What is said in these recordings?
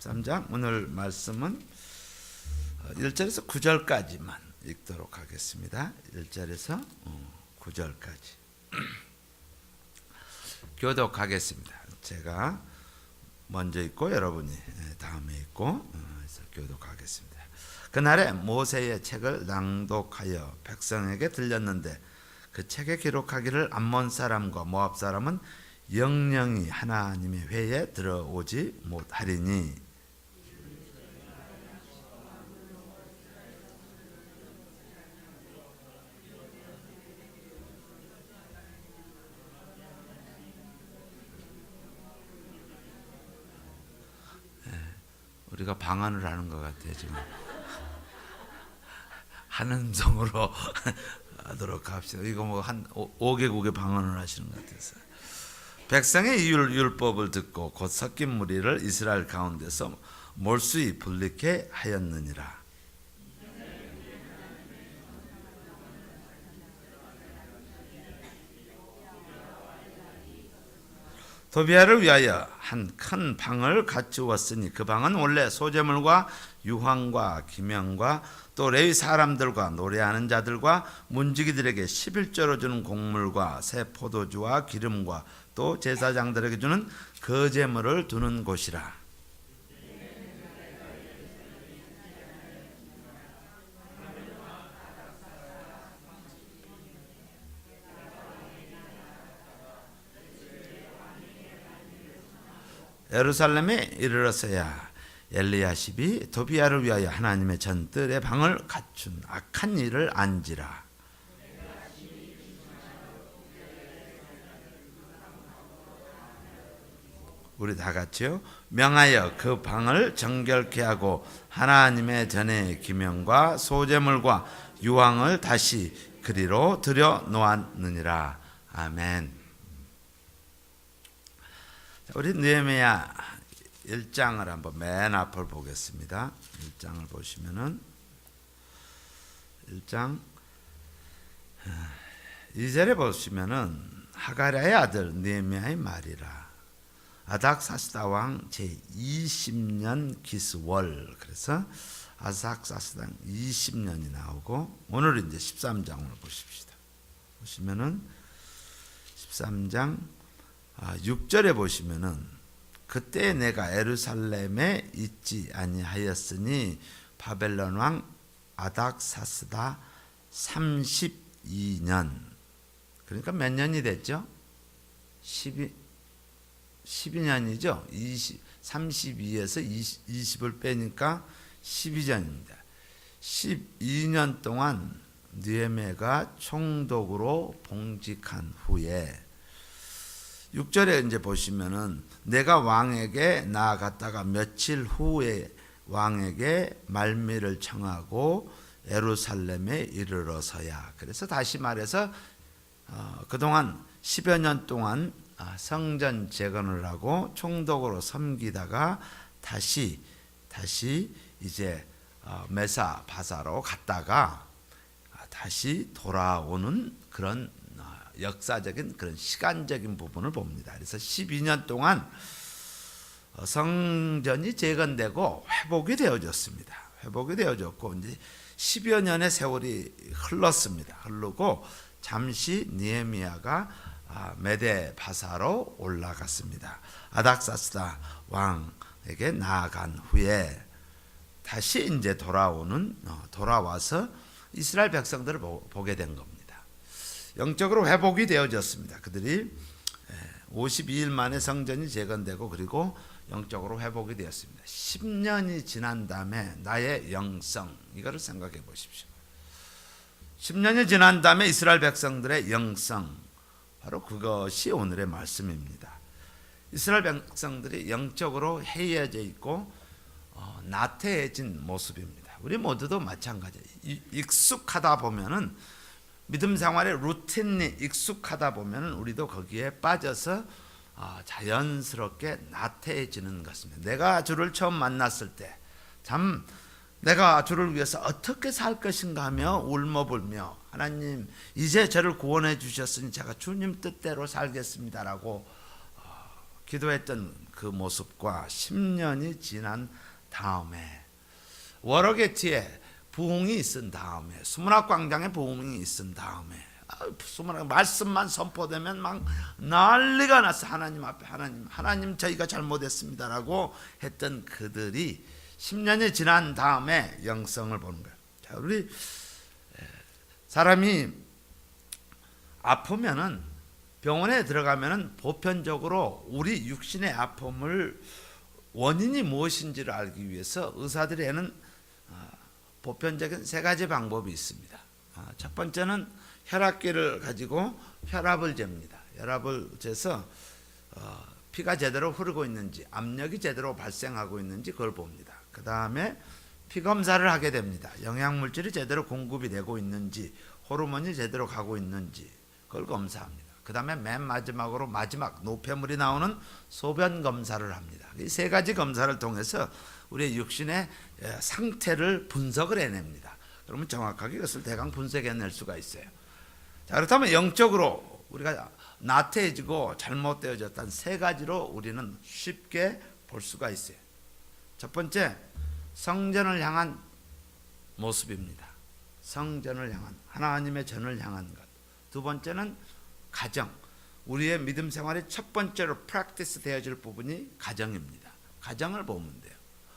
13장 오늘 말씀은 1절에서 9절까지만 읽도록 하겠습니다. 1절에서 9절까지 교독하겠습니다. 제가 먼저 읽고 여러분이 다음에 읽고 해서 교독하겠습니다. 그날에 모세의 책을 낭독하여 백성에게 들렸는데 그 책에 기록하기를 암몬 사람과 모압 사람은 영영이 하나님의 회에 들어오지 못하리니 우리가 방언을 하는 것 같아요. 지금 한 음성으로 하도록 합시다. 이거 뭐 한 5개국의 방언을 하시는 것 같아서. 백성의 율법을 듣고 곧 섞인 무리를 이스라엘 가운데서 몰수히 분리케 하였느니라. 도비아를 위하여 한 큰 방을 갖추었으니 그 방은 원래 소재물과 유황과 기명과 또 레위 사람들과 노래하는 자들과 문지기들에게 11조로 주는 곡물과 새 포도주와 기름과 또 제사장들에게 주는 거제물을 두는 곳이라. 예루살렘에 이르러서야 엘리야십이 도비아를 위하여 하나님의 전뜰의 방을 갖춘 악한 일을 안지라. 우리 다 같이요. 명하여 그 방을 정결케 하고 하나님의 전의 기명과 소제물과 유황을 다시 그리로 들여 놓았느니라. 아멘. 우리 느헤미야 1장을 한번 맨 앞을 보겠습니다. 1장을 보시면은 1장 2절에 보시면은 하가랴의 아들 느헤미야의 말이라. 아닥사스다 왕 제20년 기스월. 그래서 아닥사스다 20년이 나오고 오늘 이제 13장을 보십시다. 보시면은 13장 6절에 보시면은 그때 내가 예루살렘에 있지 아니하였으니 바벨론 왕 아닥사스다 32년. 그러니까 몇 년이 됐죠? 12년이죠. 32에서 20을 빼니까 12년입니다. 12년 동안 느헤미야가 총독으로 봉직한 후에 6절에 이제 보시면은 내가 왕에게 나아갔다가 며칠 후에 왕에게 말미를 청하고 예루살렘에 이르러서야. 그래서 다시 말해서 그동안 10여 년 동안 성전 재건을 하고 총독으로 섬기다가 다시 이제 메사 바사로 갔다가 다시 돌아오는 그런 역사적인 그런 시간적인 부분을 봅니다. 그래서 12년 동안 성전이 재건되고 회복이 되어졌습니다. 회복이 되어졌고 이제 10여 년의 세월이 흘렀습니다. 흐르고 잠시 느헤미야가 메대 바사로 올라갔습니다. 아닥사스다 왕에게 나아간 후에 다시 이제 돌아와서 이스라엘 백성들을 보게 된 겁니다. 영적으로 회복이 되어졌습니다. 그들이 52일 만에 성전이 재건되고 그리고 영적으로 회복이 되었습니다. 10년이 지난 다음에 나의 영성, 이거를 생각해 보십시오. 10년이 지난 다음에 이스라엘 백성들의 영성, 바로 그것이 오늘의 말씀입니다. 이스라엘 백성들이 영적으로 해이해져 있고 나태해진 모습입니다. 우리 모두도 마찬가지예요. 익숙하다 보면은 믿음 생활에 루틴이 익숙하다 보면 우리도 거기에 빠져서 자연스럽게 나태해지는 것입니다. 내가 주를 처음 만났을 때 참 내가 주를 위해서 어떻게 살 것인가 하며 울며불며 하나님 이제 저를 구원해 주셨으니 제가 주님 뜻대로 살겠습니다라고 기도했던 그 모습과 10년이 지난 다음에 워러게티에 부흥이 있은 다음에 수문학 광장에 부흥이 있은 다음에 수문학 말씀만 선포되면 막 난리가 났어. 하나님 앞에 하나님 저희가 잘못했습니다라고 했던 그들이 10년이 지난 다음에 영성을 보는 거예요. 자, 우리 사람이 아프면은 병원에 들어가면은 보편적으로 우리 육신의 아픔을 원인이 무엇인지를 알기 위해서 의사들에는 보편적인 세 가지 방법이 있습니다. 첫 번째는 혈압계를 가지고 혈압을 잽니다. 혈압을 재서 피가 제대로 흐르고 있는지, 압력이 제대로 발생하고 있는지 그걸 봅니다. 그 다음에 피 검사를 하게 됩니다. 영양물질이 제대로 공급이 되고 있는지, 호르몬이 제대로 가고 있는지 그걸 검사합니다. 그 다음에 맨 마지막으로 노폐물이 나오는 소변 검사를 합니다. 이 세 가지 검사를 통해서 우리의 육신의 상태를 분석을 해냅니다. 그러면 정확하게 그것을 대강 분석해낼 수가 있어요. 자, 그렇다면 영적으로 우리가 나태해지고 잘못되어졌다는 세 가지로 우리는 쉽게 볼 수가 있어요. 첫 번째, 성전을 향한 모습입니다. 성전을 향한, 하나님의 전을 향한 것. 두 번째는 가정, 우리의 믿음 생활의 첫 번째로 프랙티스 되어질 부분이 가정입니다. 가정을 보면 돼요.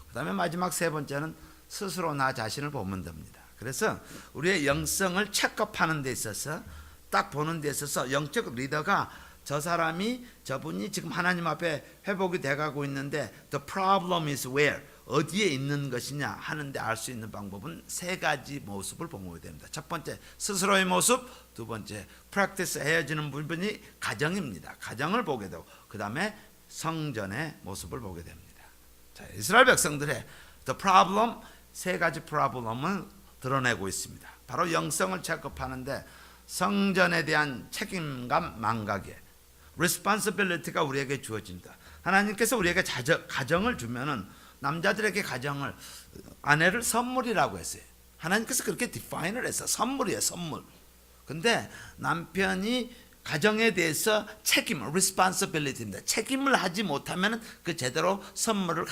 그 다음에 마지막 세 번째는 스스로 나 자신을 보면 됩니다. 그래서 우리의 영성을 체크업하는 데 있어서, 딱 보는 데 있어서 영적 리더가 저분이 지금 하나님 앞에 회복이 돼가고 있는데 the problem is where, 어디에 있는 것이냐 하는데 알 수 있는 방법은 세 가지 모습을 보게 됩니다. 첫 번째, 스스로의 모습. 두 번째, 프랙티스 헤어지는 부분이 가정입니다. 가정을 보게 되고, 그 다음에 성전의 모습을 보게 됩니다. 자, 이스라엘 백성들의 the problem, 세 가지 프로블럼을 드러내고 있습니다. 바로 영성을 체크하는데 성전에 대한 책임감 망각에 responsibility가 우리에게 주어진다. 하나님께서 우리에게 가정을 주면은 남자들에게 가정을, 아내를 선물이라고 했어요. 하나님께서 그렇게 디파인을 했어. 선물이에요, 선물. 근데 남편이 가정에 대해서 책임을, responsibility입니다. 책임을 하지 못하면 그 제대로 선물을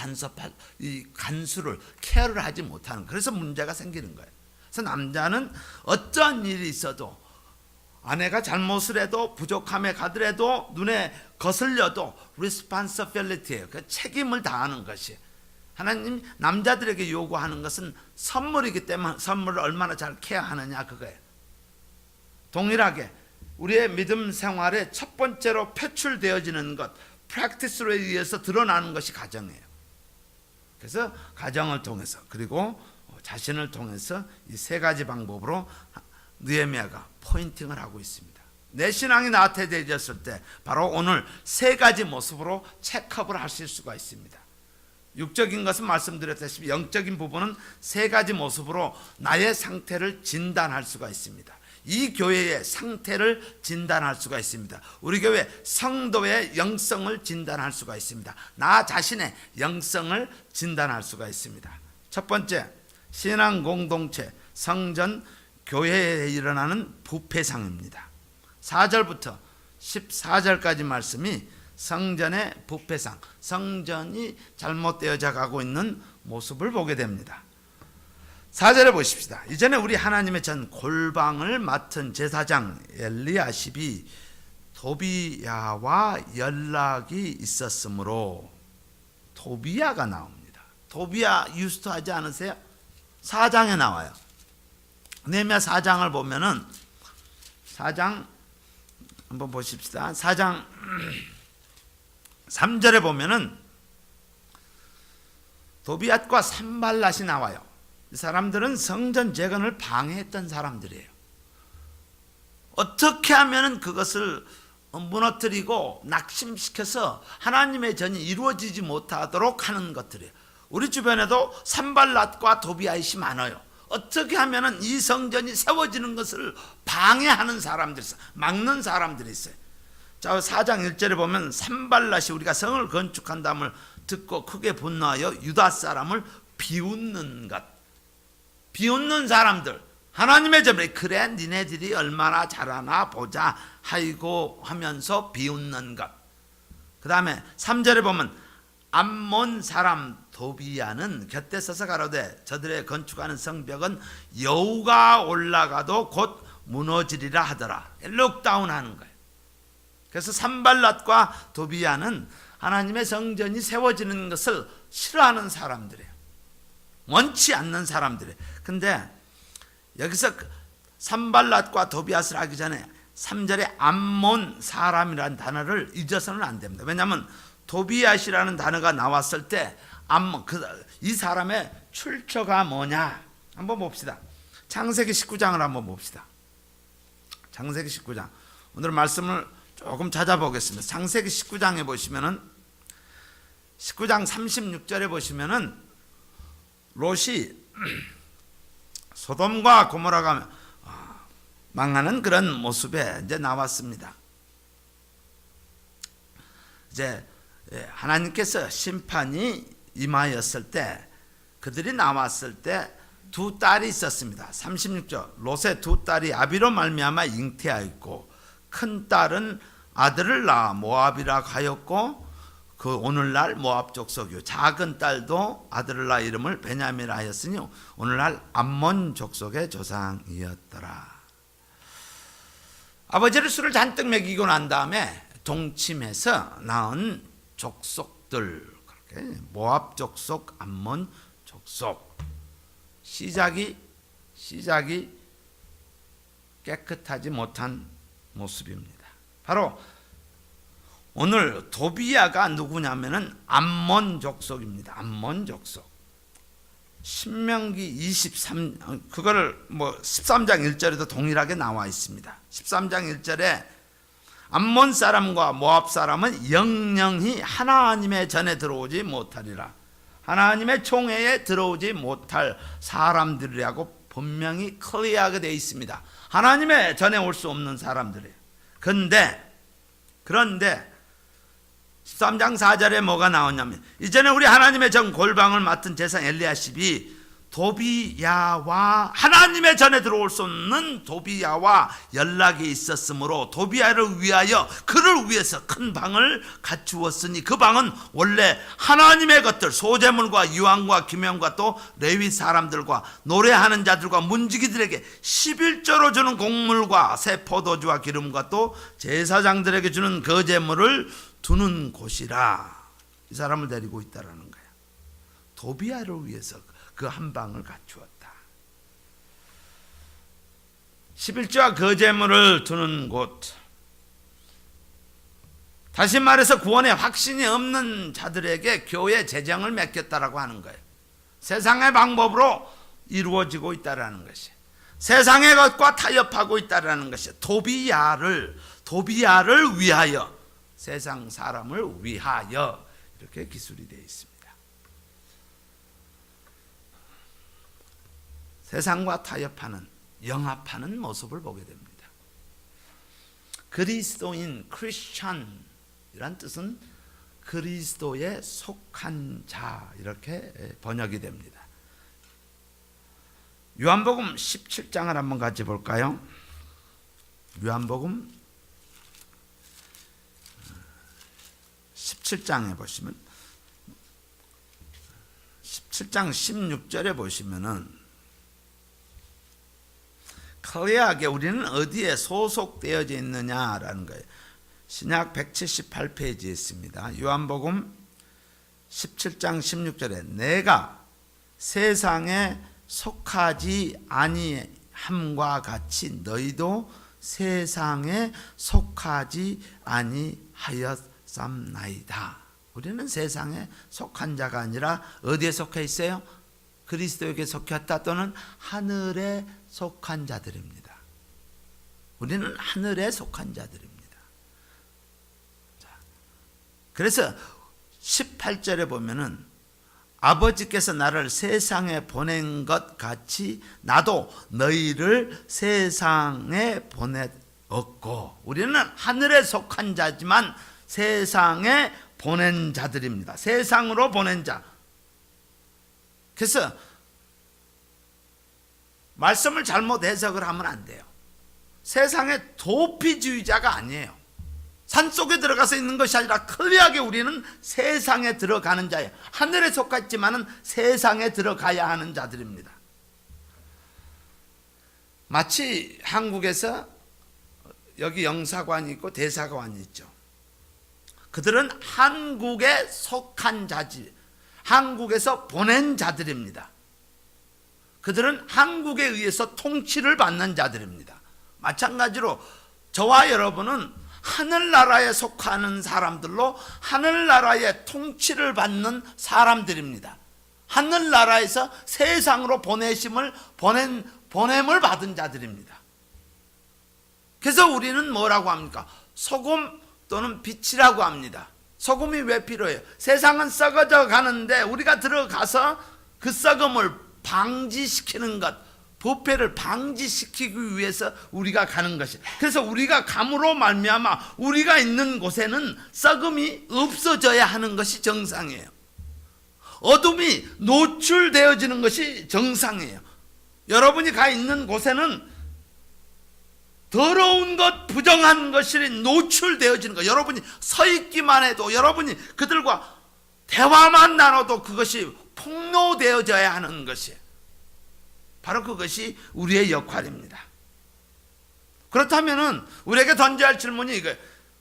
간수를, 케어를 하지 못하는, 그래서 문제가 생기는 거예요. 그래서 남자는 어떠한 일이 있어도, 아내가 잘못을 해도, 부족함에 가더라도, 눈에 거슬려도 responsibility예요. 그 책임을 다하는 것이. 하나님 남자들에게 요구하는 것은 선물이기 때문에 선물을 얼마나 잘 케어하느냐 그거예요. 동일하게 우리의 믿음 생활의 첫 번째로 표출되어지는 것, 프랙티스로 의해서 드러나는 것이 가정이에요. 그래서 가정을 통해서, 그리고 자신을 통해서 이 세 가지 방법으로 느헤미야가 포인팅을 하고 있습니다. 내 신앙이 나태해졌을 때 바로 오늘 세 가지 모습으로 체크업을 하실 수가 있습니다. 육적인 것은 말씀드렸다시피 영적인 부분은 세 가지 모습으로 나의 상태를 진단할 수가 있습니다. 이 교회의 상태를 진단할 수가 있습니다. 우리 교회 성도의 영성을 진단할 수가 있습니다. 나 자신의 영성을 진단할 수가 있습니다. 첫 번째, 신앙 공동체, 성전, 교회에 일어나는 부패상입니다. 4절부터 14절까지 말씀이 성전의 부패상, 성전이 잘못되어져 가고 있는 모습을 보게 됩니다. 4절에 보십시다. 이전에 우리 하나님의 전 골방을 맡은 제사장 엘리야십이 도비야와 연락이 있었으므로, 도비야가 나옵니다. 도비야 유스트하지 않으세요? 4장에 나와요. 느헤미야 4장을 보면은, 4장 한번 보십시다. 4장 3절에 보면은 도비앗과 산발랏이 나와요. 이 사람들은 성전 재건을 방해했던 사람들이에요. 어떻게 하면은 그것을 무너뜨리고 낙심시켜서 하나님의 전이 이루어지지 못하도록 하는 것들이에요. 우리 주변에도 산발랏과 도비앗이 많아요. 어떻게 하면은 이 성전이 세워지는 것을 방해하는 사람들이 있어요. 막는 사람들이 있어요. 자, 4장 1절에 보면 산발랏이 우리가 성을 건축한다음을 듣고 크게 분노하여 유다 사람을 비웃는 것. 비웃는 사람들, 하나님의 전에 그래 니네들이 얼마나 잘하나 보자 하고 하면서 비웃는 것. 그 다음에 3절에 보면 암몬 사람 도비야는 곁에 서서 가로되 저들의 건축하는 성벽은 여우가 올라가도 곧 무너지리라 하더라. 록다운 하는 거예요. 그래서 산발랏과 도비야는 하나님의 성전이 세워지는 것을 싫어하는 사람들이에요. 원치 않는 사람들이에요. 근데 여기서 산발랏과 도비앗을 하기 전에 3절에 암몬 사람이라는 단어를 잊어서는 안 됩니다. 왜냐하면 도비앗이라는 단어가 나왔을 때 이 사람의 출처가 뭐냐 한번 봅시다. 창세기 19장을 한번 봅시다. 창세기 19장 오늘 말씀을 조금 찾아보겠습니다. 창세기 19장에 보시면은 19장 36절에 보시면은 롯이 소돔과 고모라가 망하는 그런 모습에 이제 나왔습니다. 이제 하나님께서 심판이 임하였을 때 그들이 나왔을 때 두 딸이 있었습니다. 36절 롯의 두 딸이 아비로 말미암아 잉태하였고 큰 딸은 아들을 낳아 모압이라 하였고 그 오늘날 모압 족속이요 작은 딸도 아들을 낳아 이름을 베냐민이라 하였으니 오늘날 암몬 족속의 조상이었더라. 아버지를 술을 잔뜩 먹이고 난 다음에 동침해서 낳은 족속들, 모압 족속, 암몬 족속. 시작이 깨끗하지 못한 모습입니다. 바로 오늘 도비야가 누구냐면은 암몬 족속입니다. 암몬 족속. 신명기 23 그거를 13장 1절에도 동일하게 나와 있습니다. 13장 1절에 암몬 사람과 모압 사람은 영영히 하나님의 전에 들어오지 못하리라. 하나님의 총회에 들어오지 못할 사람들이라고 분명히 클리어하게 되어 있습니다. 하나님의 전에 올 수 없는 사람들이에요. 그런데 13장 4절에 뭐가 나오냐면 이전에 우리 하나님의 전 골방을 맡은 제사장 엘리야십이 도비야와 하나님의 전에 들어올 수 없는 도비야와 연락이 있었으므로 도비야를 위하여 그를 위해서 큰 방을 갖추었으니 그 방은 원래 하나님의 것들 소제물과 유황과 기명과 또 레위 사람들과 노래하는 자들과 문지기들에게 11조로 주는 곡물과 새 포도주와 기름과 또 제사장들에게 주는 거제물을 두는 곳이라. 이 사람을 데리고 있다라는 거야. 도비야를 위해서 그 한 방을 갖추었다. 11조와 거제물을 두는 곳. 다시 말해서 구원의 확신이 없는 자들에게 교회 재정을 맡겼다라고 하는 거예요. 세상의 방법으로 이루어지고 있다라는 것이, 세상의 것과 타협하고 있다라는 것이 도비야를 위하여, 세상 사람을 위하여 이렇게 기술이 되어 있습니다. 세상과 타협하는, 영합하는 모습을 보게 됩니다. 그리스도인, 크리스찬이란 뜻은 그리스도에 속한 자, 이렇게 번역이 됩니다. 요한복음 17장을 한번 같이 볼까요? 요한복음 17장에 보시면 17장 16절에 보시면은 클리어하게 우리는 어디에 소속되어져 있느냐라는 거예요. 신약 178페이지에 있습니다. 요한복음 17장 16절에 내가 세상에 속하지 아니함과 같이 너희도 세상에 속하지 아니하였삼나이다. 우리는 세상에 속한 자가 아니라 어디에 속해 있어요? 그리스도에게 속했다 또는 하늘에 속한 자들입니다. 우리는 하늘에 속한 자들입니다. 자, 그래서 18절에 보면은 아버지께서 나를 세상에 보낸 것 같이 나도 너희를 세상에 보냈고, 우리는 하늘에 속한 자지만 세상에 보낸 자들입니다. 세상으로 보낸 자. 그래서 말씀을 잘못 해석을 하면 안 돼요. 세상의 도피주의자가 아니에요. 산속에 들어가서 있는 것이 아니라 클리어하게 우리는 세상에 들어가는 자예요. 하늘에 속했지만은 세상에 들어가야 하는 자들입니다. 마치 한국에서 여기 영사관이 있고 대사관이 있죠. 그들은 한국에 속한 자지, 한국에서 보낸 자들입니다. 그들은 한국에 의해서 통치를 받는 자들입니다. 마찬가지로 저와 여러분은 하늘나라에 속하는 사람들로 하늘나라의 통치를 받는 사람들입니다. 하늘나라에서 세상으로 보냄을 받은 자들입니다. 그래서 우리는 뭐라고 합니까? 소금 또는 빛이라고 합니다. 소금이 왜 필요해요? 세상은 썩어져 가는데 우리가 들어가서 그 썩음을 방지시키는 것, 부패를 방지시키기 위해서 우리가 가는 것이. 그래서 우리가 감으로 말미암아 우리가 있는 곳에는 썩음이 없어져야 하는 것이 정상이에요. 어둠이 노출되어지는 것이 정상이에요. 여러분이 가 있는 곳에는 더러운 것, 부정한 것이 노출되어지는 것. 여러분이 서 있기만 해도, 여러분이 그들과 대화만 나눠도 그것이 폭로되어져야 하는 것이에요. 바로 그것이 우리의 역할입니다. 그렇다면은 우리에게 던져야 할 질문이 이거예요.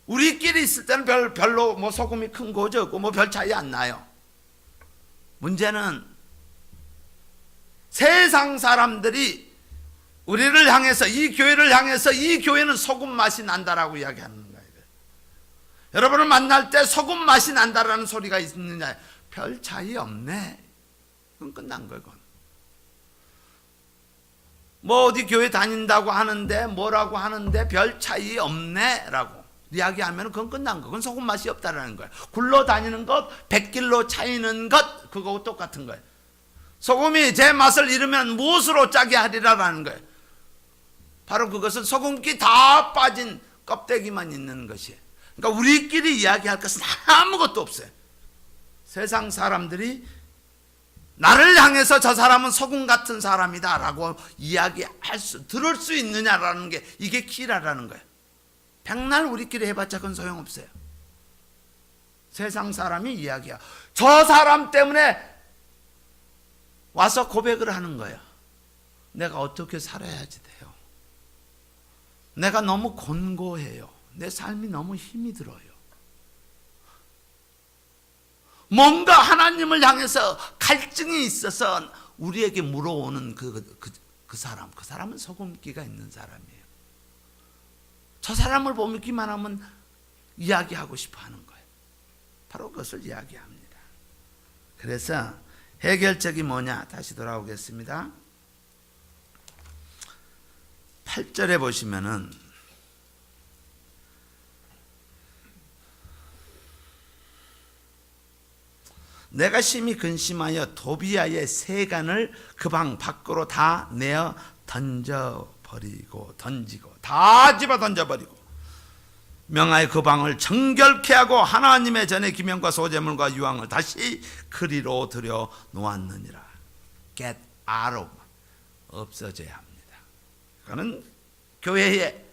우리끼리 있을 때는 별로 뭐 소금이 큰 거 적고 뭐 별 차이 안 나요. 문제는 세상 사람들이 우리를 향해서, 이 교회를 향해서 이 교회는 소금 맛이 난다라고 이야기하는 거예요. 여러분을 만날 때 소금 맛이 난다라는 소리가 있느냐? 별 차이 없네. 그건 끝난 거예요. 뭐 어디 교회 다닌다고 하는데 뭐라고 하는데 별 차이 없네 라고 이야기하면 그건 끝난 거예요. 그건 소금 맛이 없다라는 거예요. 굴러 다니는 것, 100길로 차이는 것, 그거하고 똑같은 거예요. 소금이 제 맛을 잃으면 무엇으로 짜게 하리라라는 거예요. 바로 그것은 소금기 다 빠진 껍데기만 있는 것이에요. 그러니까 우리끼리 이야기할 것은 아무것도 없어요. 세상 사람들이 나를 향해서 저 사람은 소금 같은 사람이다 라고 들을 수 있느냐라는 게 이게 키라라는 거예요. 백날 우리끼리 해봤자 그건 소용없어요. 세상 사람이 이야기야. 저 사람 때문에 와서 고백을 하는 거예요. 내가 어떻게 살아야지 돼요. 내가 너무 곤고해요. 내 삶이 너무 힘이 들어요. 뭔가 하나님을 향해서 갈증이 있어서 우리에게 물어오는 그 사람은 소금기가 있는 사람이에요. 저 사람을 보기만 하면 이야기하고 싶어 하는 거예요. 바로 그것을 이야기합니다. 그래서 해결책이 뭐냐? 다시 돌아오겠습니다. 8절에 보시면은 내가 심히 근심하여 도비아의 세간을 그 방 밖으로 다 내어 던지고 다 집어 던져버리고 명하여 그 방을 정결케 하고 하나님의 전에 기명과 소제물과 유황을 다시 그리로 들여 놓았느니라. Get out of, 없어져야 합니다. 그거는 교회에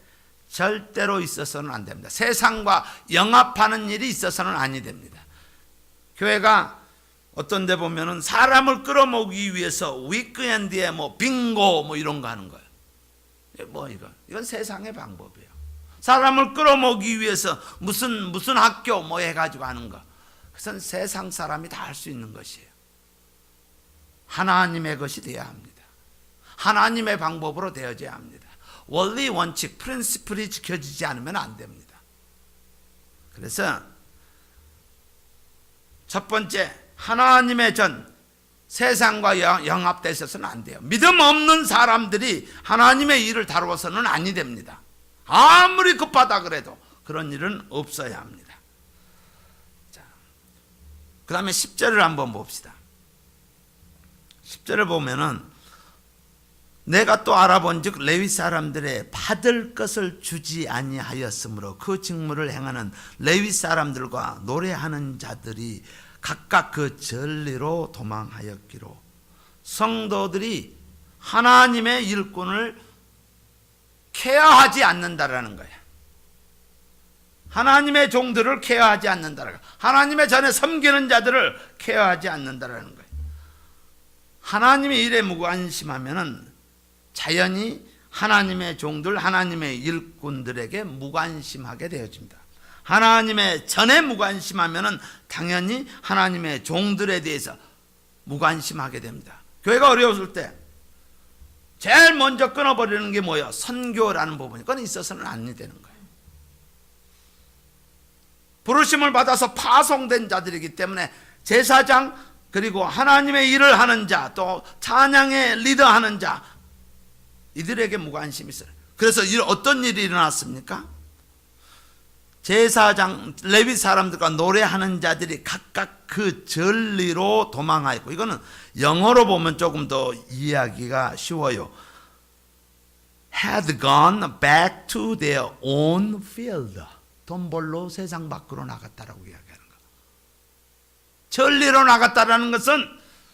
절대로 있어서는 안 됩니다. 세상과 영합하는 일이 있어서는 아니 됩니다. 교회가 어떤 데 보면은 사람을 끌어모으기 위해서 위크엔드에 뭐 빙고 뭐 이런 거 하는 거예요. 이건 세상의 방법이에요. 사람을 끌어모으기 위해서 무슨 학교 뭐 해가지고 하는 거. 그것은 세상 사람이 다 할 수 있는 것이에요. 하나님의 것이 되어야 합니다. 하나님의 방법으로 되어져야 합니다. 원리, 원칙, 프린시플이 지켜지지 않으면 안 됩니다. 그래서 첫 번째, 하나님의 전, 세상과 영합되어 있어서는 안 돼요. 믿음 없는 사람들이 하나님의 일을 다루어서는 아니 됩니다. 아무리 급하다 그래도 그런 일은 없어야 합니다. 자, 그 다음에 10절을 한번 봅시다. 10절을 보면은 내가 또 알아본 즉 레위 사람들의 받을 것을 주지 아니하였으므로 그 직무를 행하는 레위 사람들과 노래하는 자들이 각각 그 전리로 도망하였기로 성도들이 하나님의 일꾼을 케어하지 않는다라는 거예요. 하나님의 종들을 케어하지 않는다라는 거예요. 하나님의 전에 섬기는 자들을 케어하지 않는다라는 거예요. 하나님의 일에 무관심하면은 자연히 하나님의 종들, 하나님의 일꾼들에게 무관심하게 되어집니다. 하나님의 전에 무관심하면은 당연히 하나님의 종들에 대해서 무관심하게 됩니다. 교회가 어려웠을 때 제일 먼저 끊어버리는 게 뭐예요? 선교라는 부분이. 그건 있어서는 안 되는 거예요. 부르심을 받아서 파송된 자들이기 때문에 제사장, 그리고 하나님의 일을 하는 자, 또 찬양의 리더하는 자, 이들에게 무관심이 있어요. 그래서 어떤 일이 일어났습니까? 제사장, 레위 사람들과 노래하는 자들이 각각 그 전리로 도망하였고, 이거는 영어로 보면 조금 더 이해하기가 쉬워요. Had gone back to their own field. 돈 벌러 세상 밖으로 나갔다라고 이야기하는 거. 전리로 나갔다라는 것은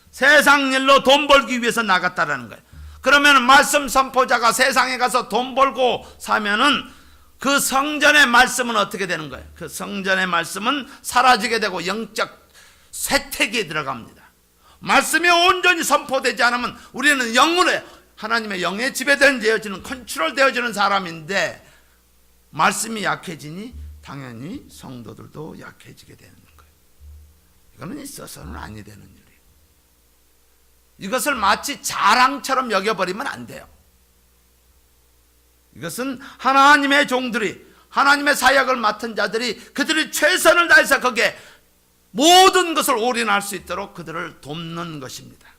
세상 일로 돈 벌기 위해서 나갔다라는 거예요. 그러면 말씀 선포자가 세상에 가서 돈 벌고 사면은 그 성전의 말씀은 어떻게 되는 거예요? 그 성전의 말씀은 사라지게 되고 영적 쇠퇴기에 들어갑니다. 말씀이 온전히 선포되지 않으면 우리는 영으로 하나님의 영에 지배되어지는, 컨트롤되어지는 사람인데 말씀이 약해지니 당연히 성도들도 약해지게 되는 거예요. 이거는 있어서는 아니 되는 일이에요. 이것을 마치 자랑처럼 여겨버리면 안 돼요. 이것은 하나님의 종들이, 하나님의 사역을 맡은 자들이 그들이 최선을 다해서 거기에 모든 것을 올인할 수 있도록 그들을 돕는 것입니다.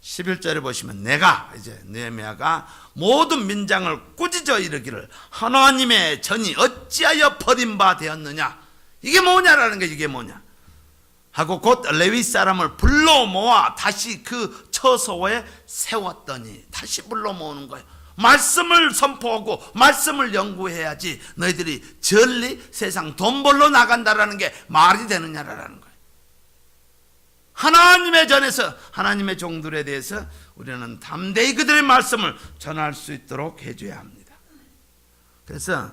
11절에 보시면 내가, 이제 느헤미야가 모든 민장을 꾸짖어 이르기를 하나님의 전이 어찌하여 버림바 되었느냐, 이게 뭐냐라는 게, 이게 뭐냐 하고 곧 레위 사람을 불러 모아 다시 그 처소에 세웠더니, 다시 불러 모으는 거예요. 말씀을 선포하고 말씀을 연구해야지 너희들이 전리 세상 돈 벌러 나간다라는 게 말이 되느냐라는 거예요. 하나님의 전에서 하나님의 종들에 대해서 우리는 담대히 그들의 말씀을 전할 수 있도록 해줘야 합니다. 그래서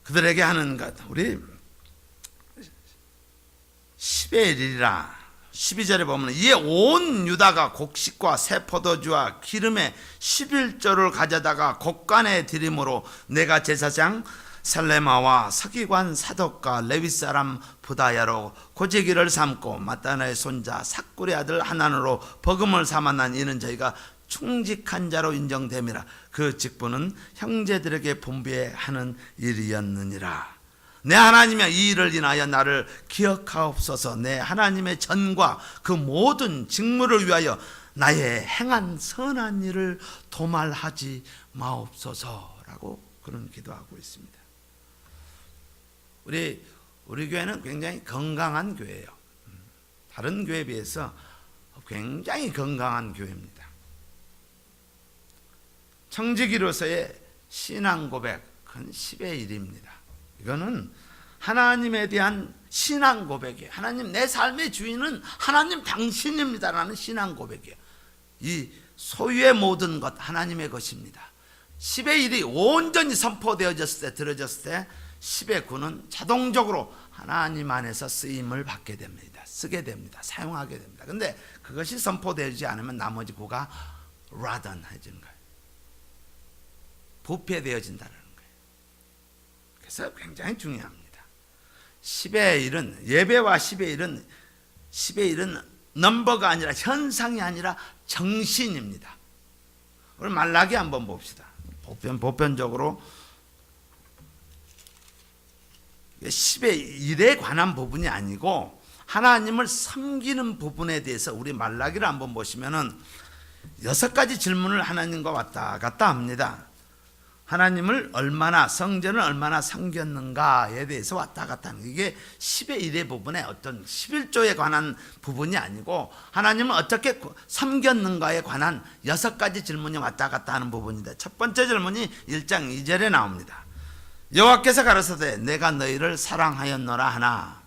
그들에게 하는 것, 우리 10의 1이라 12절에 보면 이에 온 유다가 곡식과 새 포도주와 기름에 11조를 가져다가 곡간에 드림으로 내가 제사장 살레마와 서기관 사독과 레위 사람 부다야로 고재기를 삼고 마따나의 손자 삭굴의 아들 하난으로 버금을 삼아난 이는 저희가 충직한 자로 인정됨이라. 그 직분은 형제들에게 분배해 하는 일이었느니라. 내 하나님이여, 이 일을 인하여 나를 기억하옵소서. 내 하나님의 전과 그 모든 직무를 위하여 나의 행한 선한 일을 도말하지 마옵소서라고 그런 기도하고 있습니다. 우리 교회는 굉장히 건강한 교회예요. 다른 교회에 비해서 굉장히 건강한 교회입니다. 청지기로서의 신앙 고백은 10의 1입니다. 이거는 하나님에 대한 신앙 고백이에요. 하나님, 내 삶의 주인은 하나님 당신입니다라는 신앙 고백이에요. 이 소유의 모든 것 하나님의 것입니다. 10의 1이 온전히 선포되어졌을 때, 들어졌을 때 10의 9는 자동적으로 하나님 안에서 쓰임을 받게 됩니다. 쓰게 됩니다. 사용하게 됩니다. 근데 그것이 선포되지 않으면 나머지 9가 라던해지는 거예요. 부패되어진다는 거예요. 그래서 굉장히 중요합니다. 10의 1은, 예배와 10의 1은 넘버가 아니라, 현상이 아니라 정신입니다. 우리 말라기 한번 봅시다. 보편적으로 10의 1에 관한 부분이 아니고 하나님을 섬기는 부분에 대해서 우리 말라기를 한번 보시면은 6가지 질문을 하나님과 왔다 갔다 합니다. 하나님을 얼마나, 성전을 얼마나 섬겼는가에 대해서 왔다 갔다 하는, 이게 10의 1의 부분에 어떤 11조에 관한 부분이 아니고 하나님을 어떻게 섬겼는가에 관한 6가지 질문이 왔다 갔다 하는 부분인데, 첫 번째 질문이 1장 2절에 나옵니다. 여호와께서 가라사대 내가 너희를 사랑하였노라 하나.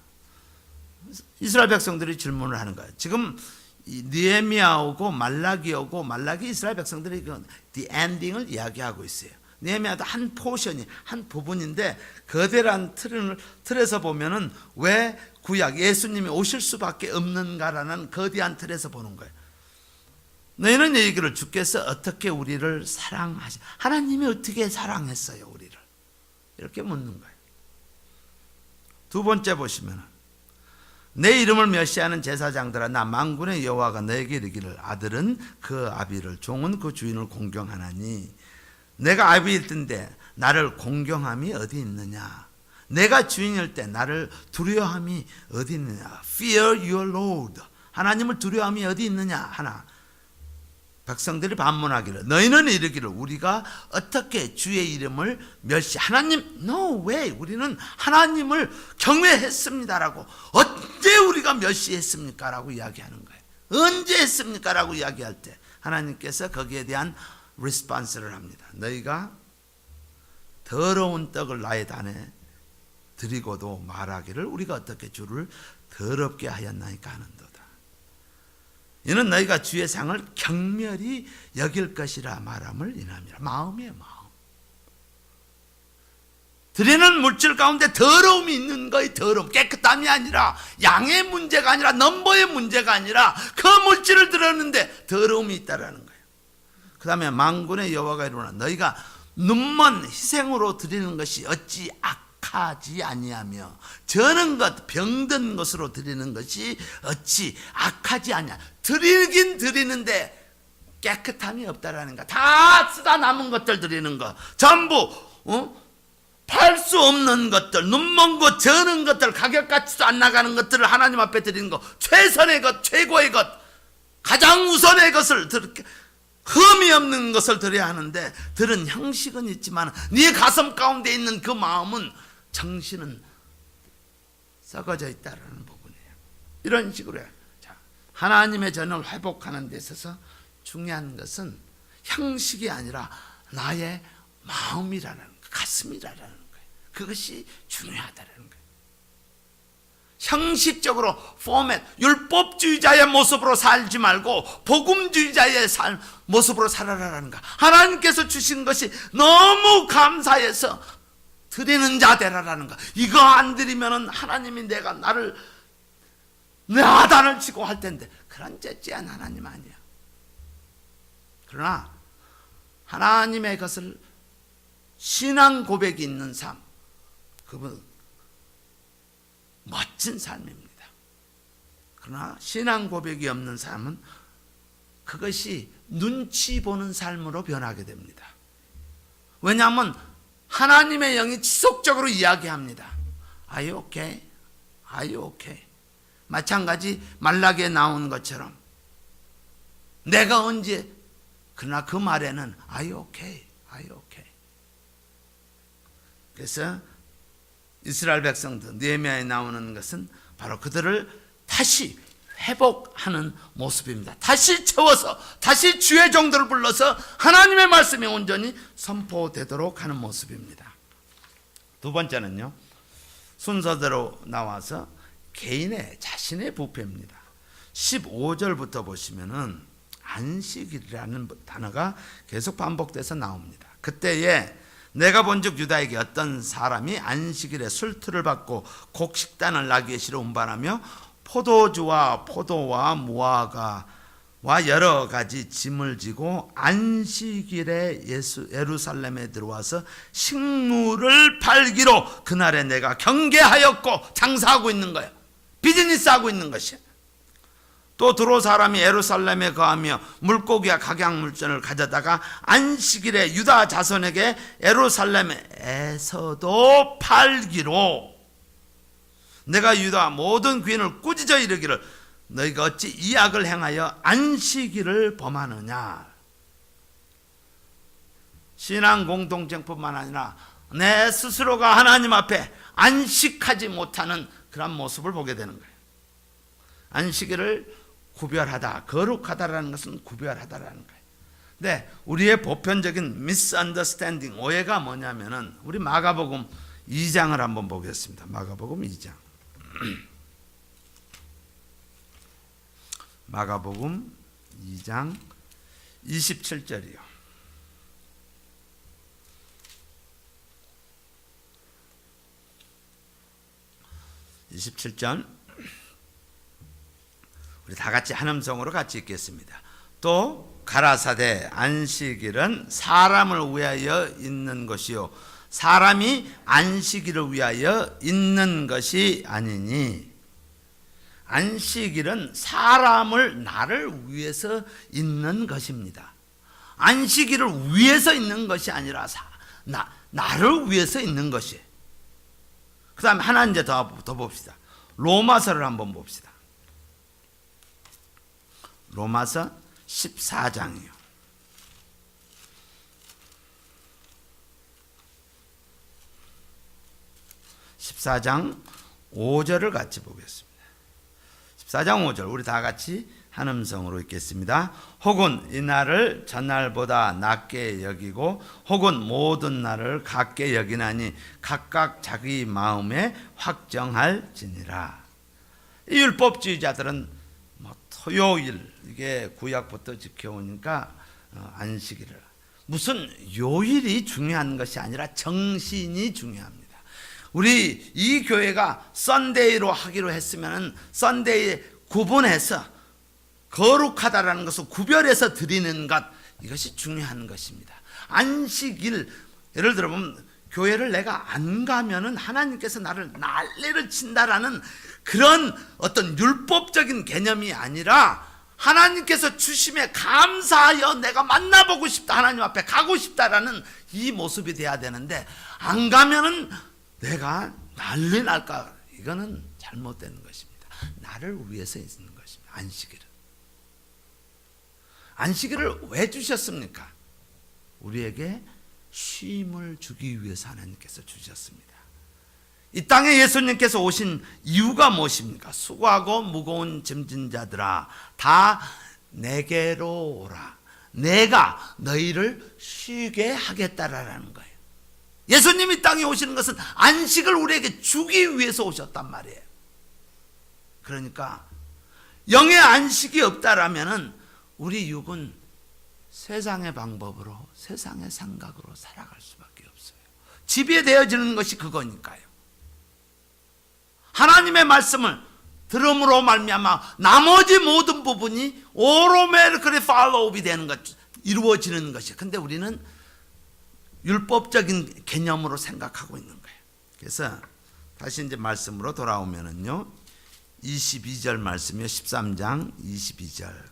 이스라엘 백성들이 질문을 하는 거예요. 지금 느헤미야 오고 말라기 오고, 말라기 이스라엘 백성들이 the ending을 이야기하고 있어요. 느헤미야도 한 포션이, 한 부분인데 거대한 틀에서 보면은 왜 구약 예수님이 오실 수밖에 없는가라는 거대한 틀에서 보는 거예요. 너희는 얘기를 주께서 어떻게 우리를 사랑하시, 하나님이 어떻게 사랑했어요 우리를, 이렇게 묻는 거예요. 두 번째 보시면은 내 이름을 멸시하는 제사장들아, 나 만군의 여호와가 너에게 이르기를 아들은 그 아비를, 종은 그 주인을 공경하나니 내가 아비일 텐데 나를 공경함이 어디 있느냐, 내가 주인일 때 나를 두려워함이 어디 있느냐. Fear your Lord, 하나님을 두려워함이 어디 있느냐 하나. 백성들이 반문하기를, 너희는 이르기를 우리가 어떻게 주의 이름을 하나님, no way, 우리는 하나님을 경외했습니다라고, 언제 우리가 멸시했습니까 라고 이야기하는 거예요. 언제 했습니까 라고 이야기할 때 하나님께서 거기에 대한 리스폰스를 합니다. 너희가 더러운 떡을 나의 단에 드리고도 말하기를 우리가 어떻게 주를 더럽게 하였나이까 하는도다. 이는 너희가 주의 상을 경멸히 여길 것이라 말함을 인함이라. 마음이에요, 마음. 드리는 물질 가운데 더러움이 있는 거의 더러움, 깨끗함이 아니라, 양의 문제가 아니라, 넘버의 문제가 아니라 그 물질을 드렸는데 더러움이 있다라는 거예요. 그 다음에 만군의 여호와가 이르노라, 너희가 눈먼 희생으로 드리는 것이 어찌 악하지 아니하며, 저는 것 병든 것으로 드리는 것이 어찌 악하지 아니하. 드리긴 드리는데 깨끗함이 없다라는 거. 다 쓰다 남은 것들 드리는 거, 전부 팔 수 없는 것들, 눈먼 것, 저는 것들, 가격가치도 안 나가는 것들을 하나님 앞에 드리는 거, 최선의 것, 최고의 것, 가장 우선의 것을 흠이 없는 것을 드려야 하는데, 들은 형식은 있지만 네 가슴 가운데 있는 그 마음은, 정신은 썩어져 있다라는 부분이에요. 이런 식으로 해요. 자, 하나님의 전을 회복하는 데 있어서 중요한 것은 형식이 아니라 나의 마음이라는 거, 가슴이라는 거예요. 그것이 중요하다는 거예요. 형식적으로 포맷, 율법주의자의 모습으로 살지 말고 복음주의자의 모습으로 살아라라는 거. 하나님께서 주신 것이 너무 감사해서 드리는 자 되라라는 거. 이거 안 드리면은 하나님이 나를 내 아단을 치고 할 텐데, 그런 째째한 하나님 아니야. 그러나 하나님의 것을 신앙 고백이 있는 삶, 그분 멋진 삶입니다. 그러나 신앙 고백이 없는 삶은 그것이 눈치 보는 삶으로 변하게 됩니다. 왜냐하면 하나님의 영이 지속적으로 이야기합니다. Are you okay? Are you okay? 마찬가지 말라기에 나온 것처럼 내가 언제, 그러나 그 말에는 Are you okay? Are you okay? 그래서 이스라엘 백성들, 느헤미야에 나오는 것은 바로 그들을 다시 회복하는 모습입니다. 다시 채워서, 다시 주의 종들을 불러서 하나님의 말씀이 온전히 선포되도록 하는 모습입니다. 두 번째는요, 순서대로 나와서 개인의, 자신의 부패입니다. 15절부터 보시면은 안식일이라는 단어가 계속 반복돼서 나옵니다. 그때에 내가 본즉 유다에게 어떤 사람이 안식일에 술틀을 받고 곡식단을 나귀의 실을 운반하며 포도주와 포도와 무화과와 여러 가지 짐을 지고 안식일에 예루살렘에 들어와서 식물을 팔기로 그날에 내가 경계하였고, 장사하고 있는 거예요. 비즈니스 하고 있는 것이에요. 또 두로 사람이 예루살렘에 거하며 물고기와 각양물전을 가져다가 안식일에 유다 자손에게 예루살렘에서도 팔기로 내가 유다 모든 귀인을 꾸짖어 이르기를 너희가 어찌 이 악을 행하여 안식일을 범하느냐. 신앙 공동체뿐만 아니라 내 스스로가 하나님 앞에 안식하지 못하는 그런 모습을 보게 되는 거예요. 안식일을 구별하다, 거룩하다라는 것은 구별하다라는 거예요. 근데 우리의 보편적인 misunderstanding, 오해가 뭐냐면은, 우리 마가복음 2장을 한번 보겠습니다. 마가복음 2장. 마가복음 2장 27절이요. 27절 우리 다 같이 한 음성으로 같이 읽겠습니다. 또 가라사대 안식일은 사람을 위하여 있는 것이요 사람이 안식일을 위하여 있는 것이 아니니. 안식일은 사람을 나를 위해서 있는 것입니다. 안식일을 위해서 있는 것이 아니라 나를 위해서 있는 것이에요. 그 다음에 하나 이제 더 봅시다. 로마서를 한번 봅시다. 로마서 14장이요. 14장 5절을 같이 보겠습니다. 14장 5절 우리 다 같이 한 음성으로 읽겠습니다. 혹은 이 날을 전날보다 낮게 여기고 혹은 모든 날을 같게 여기나니 각각 자기 마음에 확정할지니라. 이 율법주의자들은 토요일 이게 구약부터 지켜오니까 안식일을 무슨 요일이 중요한 것이 아니라 정신이 중요합니다. 우리 이 교회가 썬데이로 하기로 했으면 썬데이 구분해서 거룩하다라는 것을 구별해서 드리는 것, 이것이 중요한 것입니다. 안식일, 예를 들어보면 교회를 내가 안 가면은 하나님께서 나를 난리를 친다라는 그런 어떤 율법적인 개념이 아니라 하나님께서 주심에 감사하여 내가 만나보고 싶다, 하나님 앞에 가고 싶다라는 이 모습이 돼야 되는데, 안 가면은 내가 난리 날까? 이거는 잘못된 것입니다. 나를 위해서 있는 것입니다. 안식일은. 안식일을 왜 주셨습니까? 우리에게 쉼을 주기 위해서 하나님께서 주셨습니다. 이 땅에 예수님께서 오신 이유가 무엇입니까? 수고하고 무거운 짐진 자들아 다 내게로 오라. 내가 너희를 쉬게 하겠다라는 거예요. 예수님이 땅에 오시는 것은 안식을 우리에게 주기 위해서 오셨단 말이에요. 그러니까 영의 안식이 없다라면은 우리 육은 세상의 방법으로, 세상의 생각으로 살아갈 수밖에 없어요. 지배되어지는 것이 그거니까요. 하나님의 말씀을 들음으로 말미암아 나머지 모든 부분이 오로메르크리 팔로우업이 되는 것, 이루어지는 것이에요. 근데 우리는 율법적인 개념으로 생각하고 있는 거예요. 그래서 다시 이제 말씀으로 돌아오면은요, 22절 말씀이요, 13장 22절.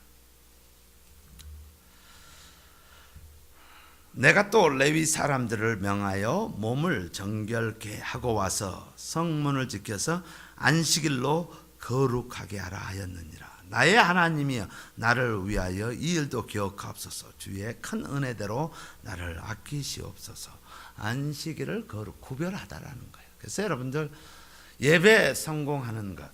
내가 또 레위 사람들을 명하여 몸을 정결케 하고 와서 성문을 지켜서 안식일로 거룩하게 하라 하였느니라. 나의 하나님이여 나를 위하여 이 일도 기억하옵소서. 주의 큰 은혜대로 나를 아끼시옵소서. 안식일을 거룩 구별하다라는 거예요. 그래서 여러분들 예배 성공하는 것,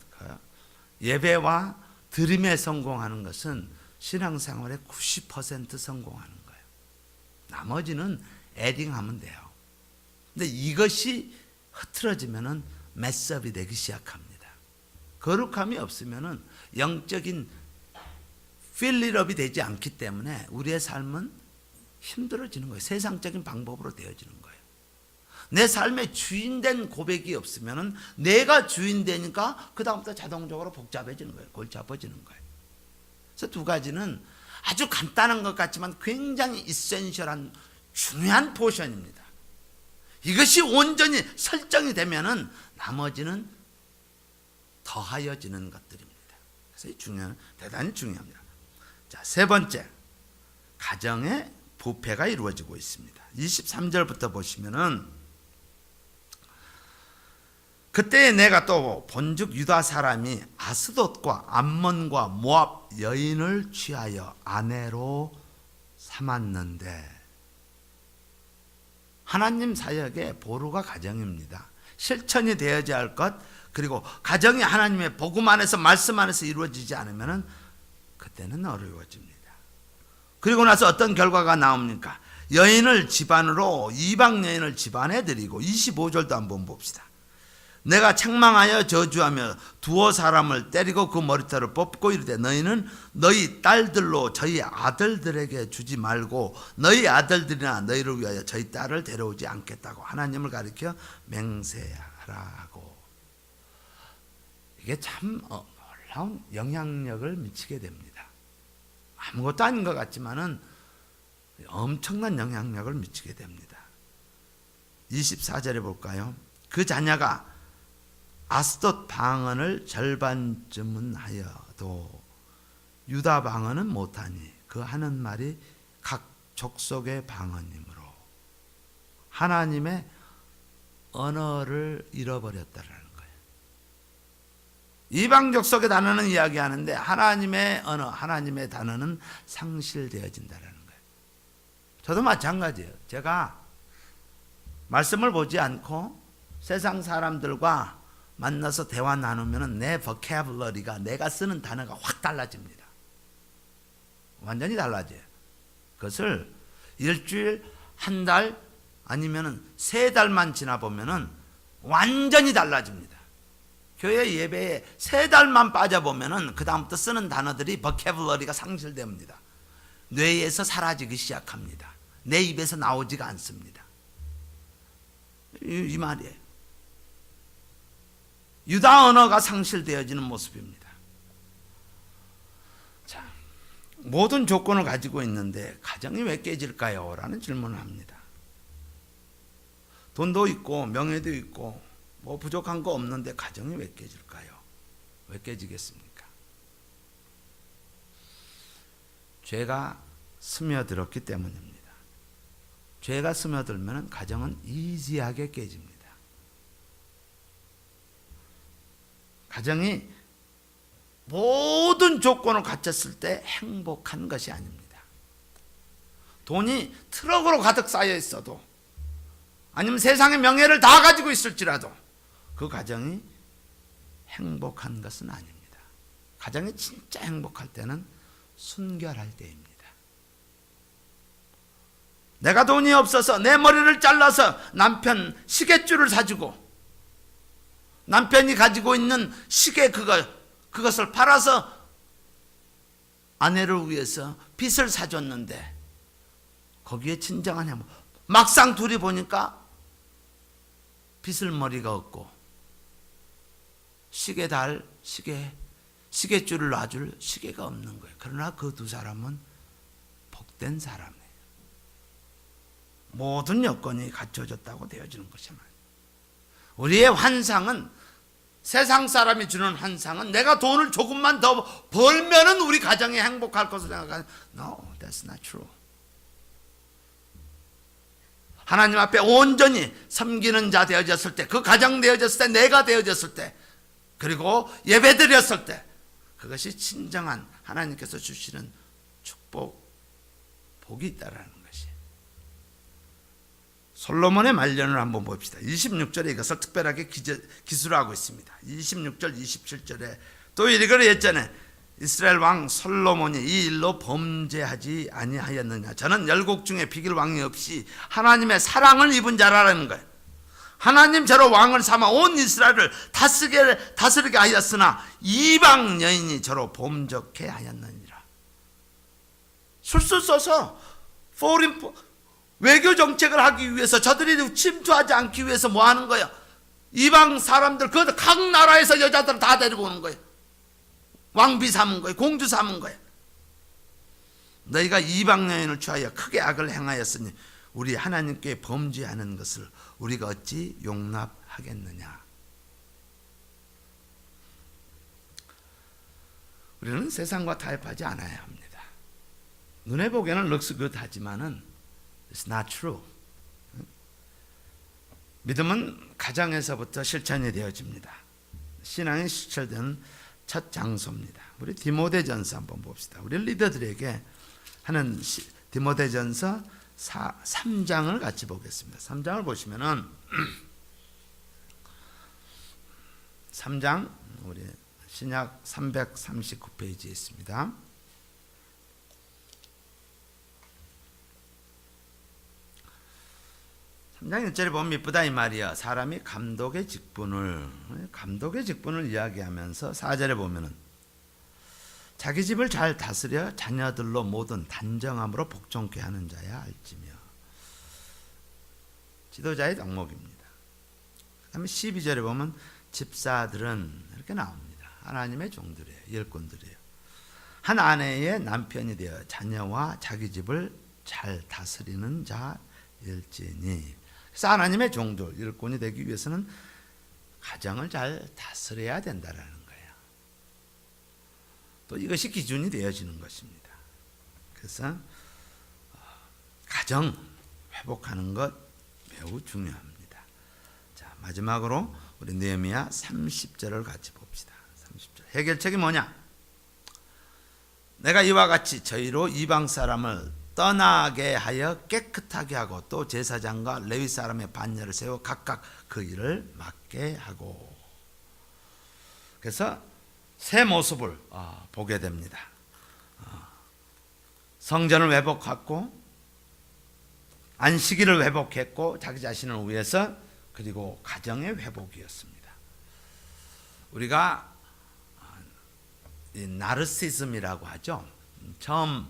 예배와 드림에 성공하는 것은 신앙생활의 90% 성공하는 거예요. 나머지는 애딩하면 돼요. 근데 이것이 흐트러지면은 메스업이 되기 시작합니다. 거룩함이 없으면은 영적인 필리업이 되지 않기 때문에 우리의 삶은 힘들어지는 거예요. 세상적인 방법으로 되어지는 거예요. 내 삶의 주인된 고백이 없으면은 내가 주인되니까 그 다음부터 자동적으로 복잡해지는 거예요. 골치 아파지는 거예요. 그래서 두 가지는 아주 간단한 것 같지만 굉장히 이센셜한 중요한 포션입니다. 이것이 온전히 설정이 되면은 나머지는 더하여지는 것들입니다. 그래서 대단히 중요합니다. 자, 세 번째, 가정의 부패가 이루어지고 있습니다. 23절부터 보시면은 그때 내가 또 본즉 유다 사람이 아스돗과 암몬과 모압 여인을 취하여 아내로 삼았는데, 하나님 사역의 보루가 가정입니다. 실천이 되어야 할 것, 그리고 가정이 하나님의 복음 안에서 말씀 안에서 이루어지지 않으면 그때는 어려워집니다. 그리고 나서 어떤 결과가 나옵니까? 여인을 집안으로, 이방 여인을 집안에 들이고, 25절도 한번 봅시다. 내가 책망하여 저주하며 두어 사람을 때리고 그 머리털을 뽑고 이르되 너희는 너희 딸들로 저희 아들들에게 주지 말고 너희 아들들이나 너희를 위하여 저희 딸을 데려오지 않겠다고 하나님을 가리켜 맹세하라고. 이게 참 놀라운 영향력을 미치게 됩니다. 아무것도 아닌 것 같지만은 엄청난 영향력을 미치게 됩니다. 24절에 볼까요? 그 자녀가 아스돗 방언을 절반쯤은 하여도 유다 방언은 못하니 그 하는 말이 각 족속의 방언이므로 하나님의 언어를 잃어버렸다라는 거예요. 이방 족속의 단어는 이야기하는데 하나님의 언어, 하나님의 단어는 상실되어진다라는 거예요. 저도 마찬가지예요. 제가 말씀을 보지 않고 세상 사람들과 만나서 대화 나누면 내 vocabulary가, 내가 쓰는 단어가 확 달라집니다. 완전히 달라져요. 그것을 일주일, 한 달, 아니면 3달만 지나보면 완전히 달라집니다. 교회 예배에 3달만 빠져보면 그 다음부터 쓰는 단어들이 vocabulary가 상실됩니다. 뇌에서 사라지기 시작합니다. 내 입에서 나오지가 않습니다. 이 말이에요. 유다 언어가 상실되어지는 모습입니다. 자, 모든 조건을 가지고 있는데 가정이 왜 깨질까요? 라는 질문을 합니다. 돈도 있고 명예도 있고 뭐 부족한 거 없는데 가정이 왜 깨질까요? 왜 깨지겠습니까? 죄가 스며들었기 때문입니다. 죄가 스며들면 가정은 이지하게 깨집니다. 가정이 모든 조건을 갖췄을 때 행복한 것이 아닙니다. 돈이 트럭으로 가득 쌓여 있어도, 아니면 세상의 명예를 다 가지고 있을지라도 그 가정이 행복한 것은 아닙니다. 가정이 진짜 행복할 때는 순결할 때입니다. 내가 돈이 없어서 내 머리를 잘라서 남편 시계줄을 사주고, 남편이 가지고 있는 시계 그것을 팔아서 아내를 위해서 빚을 사줬는데 거기에 진정한 행복. 막상 둘이 보니까 빚을 머리가 없고 시계줄을 놔줄 시계가 없는 거예요. 그러나 그 두 사람은 복된 사람이에요. 모든 여건이 갖춰졌다고 되어지는 것이만. 우리의 환상은, 세상 사람이 주는 환상은 내가 돈을 조금만 더 벌면은 우리 가정이 행복할 것을 생각하는. No, that's not true. 하나님 앞에 온전히 섬기는 자 되어졌을 때, 그 가정 되어졌을 때, 내가 되어졌을 때, 그리고 예배 드렸을 때, 그것이 진정한 하나님께서 주시는 축복, 복이 있다라는 것이. 솔로몬의 말년을 한번 봅시다. 26절에 이것을 특별하게 기술하고 있습니다. 26절, 27절에 또 이렇게 했잖아요. 이스라엘 왕 솔로몬이 이 일로 범죄하지 아니하였느냐. 저는 열국 중에 비길 왕이 없이 하나님의 사랑을 입은 자라는 거예요. 하나님 저로 왕을 삼아 온 이스라엘을 다스리게 하였으나 이방 여인이 저로 범죄케 하였느니라. 술술 써서 외교 정책을 하기 위해서, 저들이 침투하지 않기 위해서 뭐 하는 거예요? 이방 사람들, 각 나라에서 여자들 다 데리고 오는 거예요. 왕비 삼은 거예요. 공주 삼은 거예요. 너희가 이방 여인을 취하여 크게 악을 행하였으니 우리 하나님께 범죄하는 것을 우리가 어찌 용납하겠느냐. 우리는 세상과 타협하지 않아야 합니다. 눈에 보기에는 looks good 하지만은 It's not true. 믿음은 가정에서부터 실천이 되어집니다. 신앙이 실천되는 첫 장소입니다. 우리 디모데전서 한번 봅시다. 우리 리더들에게 하는 디모데전서 3장을 같이 보겠습니다. 3장을 보시면은 3장 우리 신약 339페이지에 있습니다. 3장 1절에 보면 이쁘다 이 말이야. 사람이 감독의 직분을 이야기하면서 4절에 보면은 자기 집을 잘 다스려 자녀들로 모든 단정함으로 복종케 하는 자야 알지며. 지도자의 덕목입니다. 그 다음에 12절에 보면 집사들은 이렇게 나옵니다. 하나님의 종들이에요. 일꾼들이에요. 한 아내의 남편이 되어 자녀와 자기 집을 잘 다스리는 자일지니. 그래서 하나님의 종들, 일꾼이 되기 위해서는 가정을 잘 다스려야 된다라는 거예요. 또 이것이 기준이 되어지는 것입니다. 그래서 가정 회복하는 것 매우 중요합니다. 자, 마지막으로 우리 느헤미야 30절을 같이 봅시다. 30절. 해결책이 뭐냐? 내가 이와 같이 저희로 이방 사람을 떠나게 하여 깨끗하게 하고 또 제사장과 레위 사람의 반열을 세워 각각 그 일을 맡게 하고. 그래서 새 모습을 보게 됩니다. 성전을 회복했고 안식일을 회복했고 자기 자신을 위해서, 그리고 가정의 회복이었습니다. 우리가 이 나르시즘이라고 하죠. 처음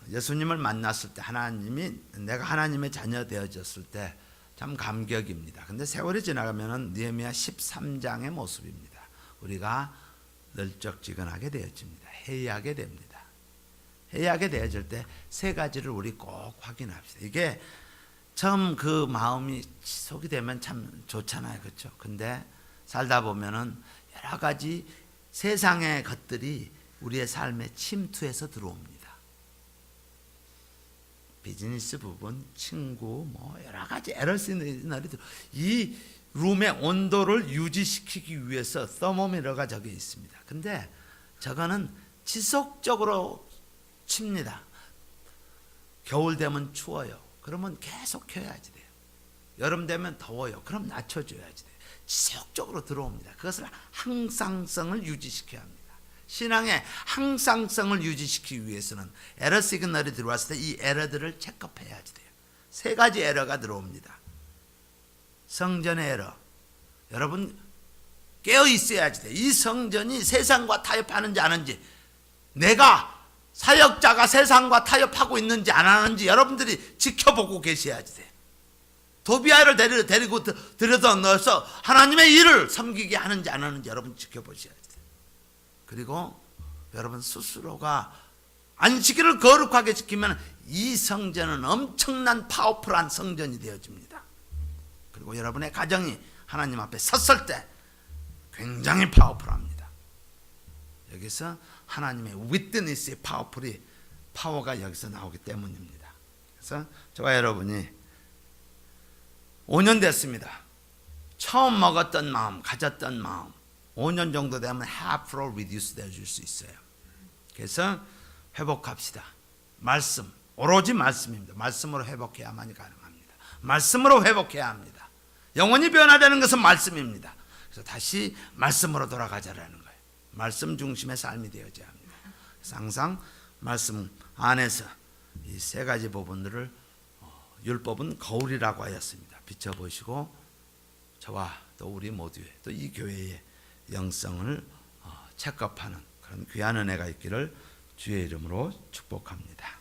예수님을 만났을 때 하나님이, 내가 하나님의 자녀 되어졌을 때 참 감격입니다. 근데 세월이 지나가면은 느헤미야 13장의 모습입니다. 우리가 널쩍지근하게 되어집니다. 해이하게 됩니다. 해이하게 되어질 때 세 가지를 우리 꼭 확인합시다. 이게 처음 그 마음이 지속이 되면 참 좋잖아요. 그렇죠? 근데 살다 보면은 여러 가지 세상의 것들이 우리의 삶에 침투해서 들어옵니다. 비즈니스 부분, 친구, 뭐 여러 가지 에러시너리들, 이 룸의 온도를 유지시키기 위해서 서모미러가 저기 있습니다. 근데 저거는 지속적으로 칩니다. 겨울 되면 추워요. 그러면 계속 켜야지 돼요. 여름 되면 더워요. 그럼 낮춰줘야지 돼요. 지속적으로 들어옵니다. 그것을 항상성을 유지시켜야 합니다. 신앙의 항상성을 유지시키기 위해서는 에러 시그널이 들어왔을 때 이 에러들을 체크해야지 돼요. 세 가지 에러가 들어옵니다. 성전의 에러. 여러분 깨어 있어야지 돼요. 이 성전이 세상과 타협하는지 안 하는지, 내가 사역자가 세상과 타협하고 있는지 안 하는지 여러분들이 지켜보고 계셔야지 돼요. 도비아를 데리고 들여다 넣어서 하나님의 일을 섬기게 하는지 안 하는지 여러분 지켜보셔야지 돼요. 그리고 여러분 스스로가 안식일을 거룩하게 지키면 이 성전은 엄청난 파워풀한 성전이 되어집니다. 그리고 여러분의 가정이 하나님 앞에 섰을 때 굉장히 파워풀합니다. 여기서 하나님의 위트니스의 파워가 여기서 나오기 때문입니다. 그래서 저와 여러분이 5년 됐습니다. 처음 먹었던 마음, 가졌던 마음 5년 정도 되면 half로 reduce 되어줄 수 있어요. 그래서 회복합시다. 말씀, 오로지 말씀입니다. 말씀으로 회복해야만이 가능합니다. 말씀으로 회복해야 합니다. 영원히 변화되는 것은 말씀입니다. 그래서 다시 말씀으로 돌아가자라는 거예요. 말씀 중심의 삶이 되어져야 합니다. 그래서 항상 말씀 안에서 이 세 가지 부분들을 율법은 거울이라고 하였습니다. 비춰보시고 저와 또 우리 모두의 또 이 교회의 영성을 체크업하는 그런 귀한 은혜가 있기를 주의 이름으로 축복합니다.